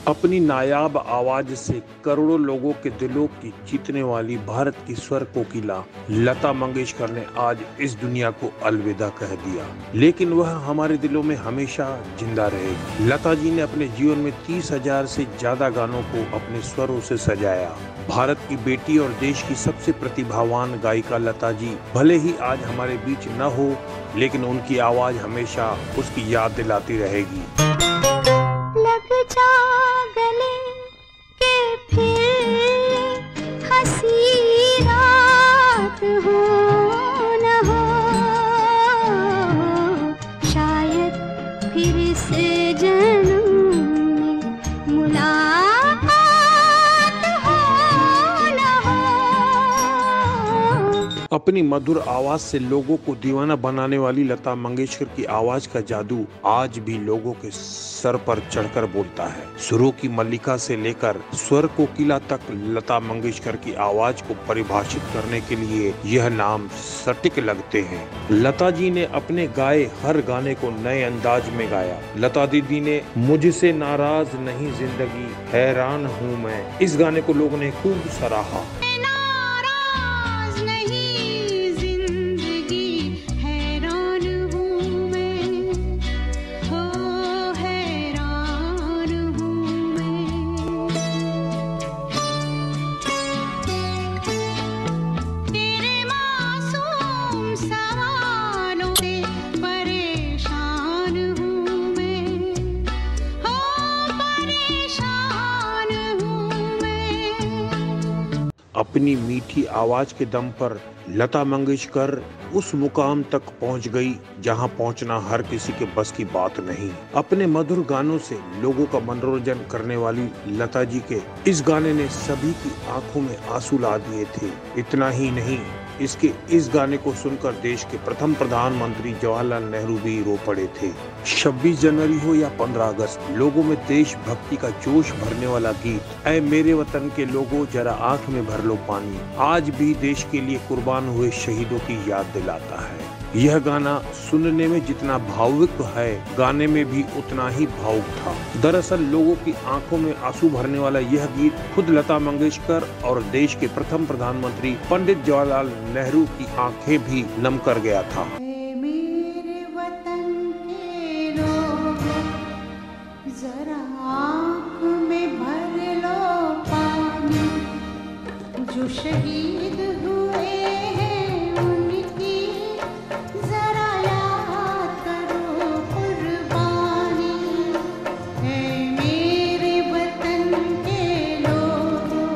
अपनी नायाब आवाज से करोड़ों लोगों के दिलों की जीतने वाली भारत की स्वर कोकिला लता मंगेशकर ने आज इस दुनिया को अलविदा कह दिया, लेकिन वह हमारे दिलों में हमेशा जिंदा रहेगी। लता जी ने अपने जीवन में 30,000 से ज्यादा गानों को अपने स्वरों से सजाया। भारत की बेटी और देश की सबसे प्रतिभावान गायिका लता जी भले ही आज हमारे बीच न हो, लेकिन उनकी आवाज हमेशा उसकी याद दिलाती रहेगी। लग जा गले के फिर हंसी रात हो न हो, शायद फिर से जन्म में मुलाकात हो न हो। अपनी मधुर आवाज से लोगों को दीवाना बनाने वाली लता मंगेशकर की आवाज का जादू आज भी लोगों के सर पर चढ़कर बोलता है। सुरों की मल्लिका से लेकर स्वर कोकिला तक लता मंगेशकर की आवाज को परिभाषित करने के लिए यह नाम सटीक लगते हैं। लता जी ने अपने गाए हर गाने को नए अंदाज में गाया। लता दीदी ने मुझसे नाराज नहीं जिंदगी हैरान हूँ मैं, इस गाने को लोगों ने खूब सराहा। अपनी मीठी आवाज के दम पर लता मंगेशकर उस मुकाम तक पहुंच गई जहां पहुंचना हर किसी के बस की बात नहीं। अपने मधुर गानों से लोगों का मनोरंजन करने वाली लता जी के इस गाने ने सभी की आंखों में आंसू ला दिए थे। इतना ही नहीं, इस गाने को सुनकर देश के प्रथम प्रधानमंत्री जवाहरलाल नेहरू भी रो पड़े थे। 26 जनवरी हो या 15 अगस्त, लोगों में देशभक्ति का जोश भरने वाला गीत ऐ मेरे वतन के लोगों जरा आंख में भर लो पानी आज भी देश के लिए कुर्बान हुए शहीदों की याद दिलाता है। यह गाना सुनने में जितना भावुक है, गाने में भी उतना ही भावुक था। दरअसल लोगों की आंखों में आंसू भरने वाला यह गीत खुद लता मंगेशकर और देश के प्रथम प्रधानमंत्री पंडित जवाहरलाल नेहरू की आंखें भी नम कर गया था। मेरे वतन के लोगों जरा आँख में भर लो पानी, जो शहीद हुए हैं उनकी जरा याद करो कुर्बानी। है मेरे वतन के लोगों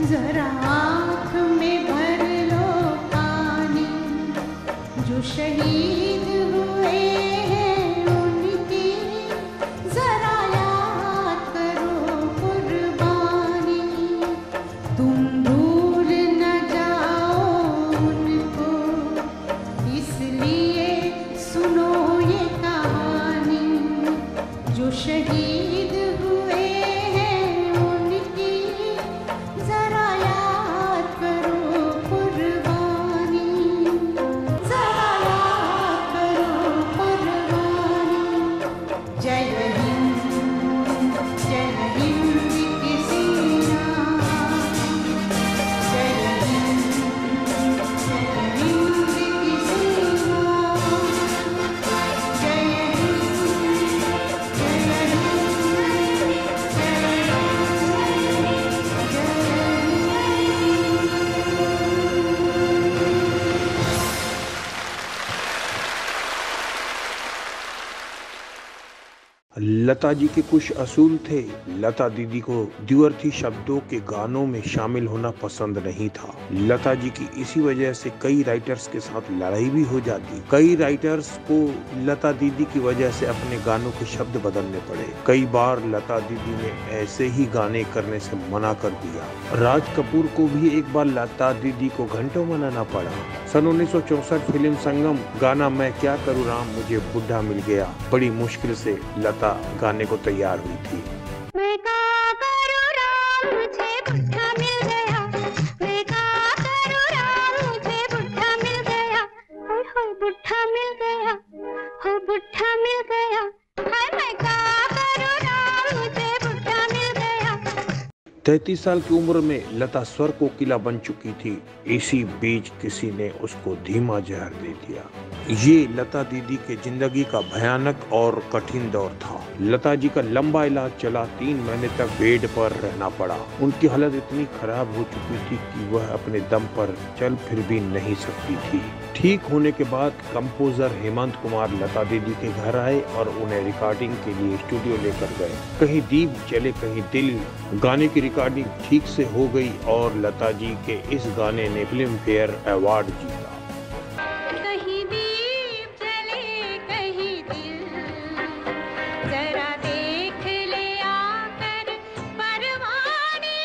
जरा आँख में भर लो पानी, जो शहीद हुए हैं उनकी जरा याद करो कुर्बानी। तुम भूल न जाओ उनको, इसलिए सुनो ये कहानी, जो शहीद हुए हैं उनकी जरा याद करो कुर्बानी, जरा याद करो कुर्बानी। जय हिंद की सेना, जय हिंद की सेना, जय लता जी के कुछ असूल थे। लता दीदी को द्व्यर्थी शब्दों के गानों में शामिल होना पसंद नहीं था। लता जी की इसी वजह से कई राइटर्स के साथ लड़ाई भी हो जाती। कई राइटर्स को लता दीदी की वजह से अपने गानों के शब्द बदलने पड़े। कई बार लता दीदी ने ऐसे ही गाने करने से मना कर दिया। राज कपूर को भी एक बार लता दीदी को घंटों मनाना पड़ा। सन 1964 फिल्म संगम गाना मैं क्या करूँ राम मुझे बुढ़ा मिल गया, बड़ी मुश्किल से लता गाने को तैयार हुई थी। मैं क्या करूँ राम मुझे बुढ़ा मिल गया, मैं क्या करूँ राम मुझे बुढ़ा मिल गया, हो बुढ़ा मिल गया, हो बुढ़ा मिल गया, हाय मैं क्या करूँ राम मुझे बुढ़ा 33 साल की उम्र में लता स्वर कोकिला बन चुकी थी। इसी बीच किसी ने उसको धीमा जहर दे दिया। ये लता दीदी के जिंदगी का भयानक और कठिन दौर था। लता जी का लंबा इलाज चला, 3 महीने तक बेड पर रहना पड़ा। उनकी हालत इतनी खराब हो चुकी थी कि वह अपने दम पर चल फिर भी नहीं सकती थी। ठीक होने के बाद कंपोजर हेमंत कुमार लता दीदी के घर आए और उन्हें रिकॉर्डिंग के लिए स्टूडियो लेकर गए। कहीं दीप जले कहीं दिल गाने की रिकॉर्डिंग ठीक से हो गई और लता जी के इस गाने ने फिल्म फेयर अवार्ड जीता। कहीं दीप जले कहीं दिल, जरा देख ले आकर परवाने,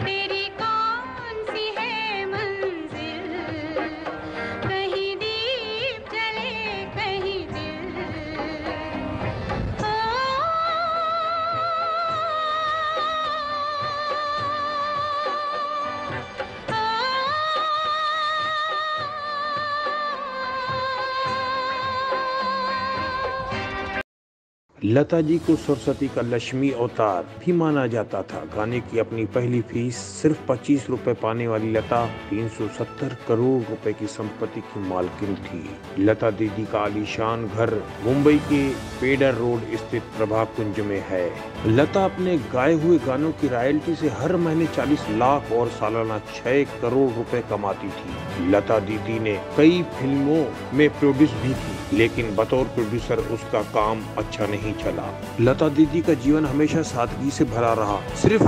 तेरी कौन सी है मंजिल, कहीं दीप जले कहीं दिल। लता जी को सरस्वती का लक्ष्मी अवतार भी माना जाता था। गाने की अपनी पहली फीस सिर्फ 25 रुपए पाने वाली लता 370 करोड़ रुपए की संपत्ति की मालकिन थी। लता दीदी का आलीशान घर मुंबई के पेडर रोड स्थित प्रभा कुंज में है। लता अपने गाए हुए गानों की रॉयल्टी से हर महीने 40 लाख और सालाना 6 करोड़ रुपए कमाती थी। लता दीदी ने कई फिल्मों में प्रोड्यूस भी की, लेकिन बतौर प्रोड्यूसर उसका काम अच्छा नहीं चला। लता दीदी का जीवन हमेशा सादगी से भरा रहा, सिर्फ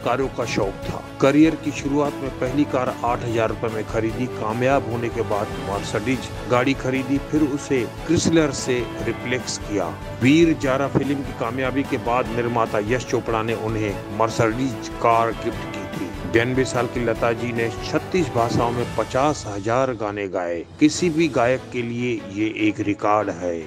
कारों का शौक था। करियर की शुरुआत में पहली कार 8,000 रुपए में खरीदी। कामयाब होने के बाद मर्सिडीज गाड़ी खरीदी, फिर उसे क्रिसलर से रिप्लेस किया। वीर जारा फिल्म की कामयाबी के बाद निर्माता यश चोपड़ा ने उन्हें मर्सिडीज कार गिफ्ट की थी। 92 साल की लता जी ने 36 भाषाओं में 50,000 गाने गाए। किसी भी गायक के लिए ये एक रिकॉर्ड है।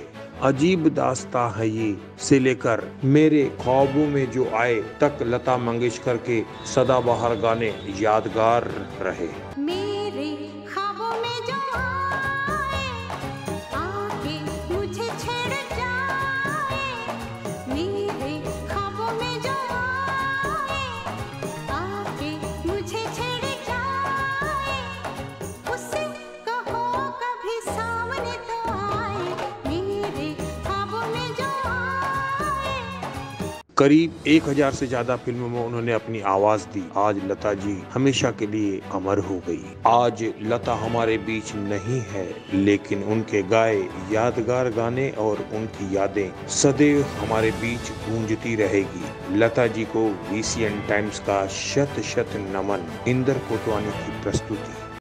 अजीब दास्तां है ये से लेकर मेरे ख्वाबों में जो आए तक लता मंगेशकर के सदाबहार गाने यादगार रहे। मेरे ख्वाबों में जो आए, आके मुझे छेड़ जाए, मेरे ख्वाबों में जो आए, आके मुझे छेड़ जाए, उससे कहो कभी सामने तो आए, मेरे ख्वाबों में जो आए। करीब 1000 से ज्यादा फिल्मों में उन्होंने अपनी आवाज दी। आज लता जी हमेशा के लिए अमर हो गई। आज लता हमारे बीच नहीं है, लेकिन उनके गाए यादगार गाने और उनकी यादें सदैव हमारे बीच गूंजती रहेगी। लता जी को VCN टाइम्स का शत शत नमन। इंदर कोटवानी की प्रस्तुति।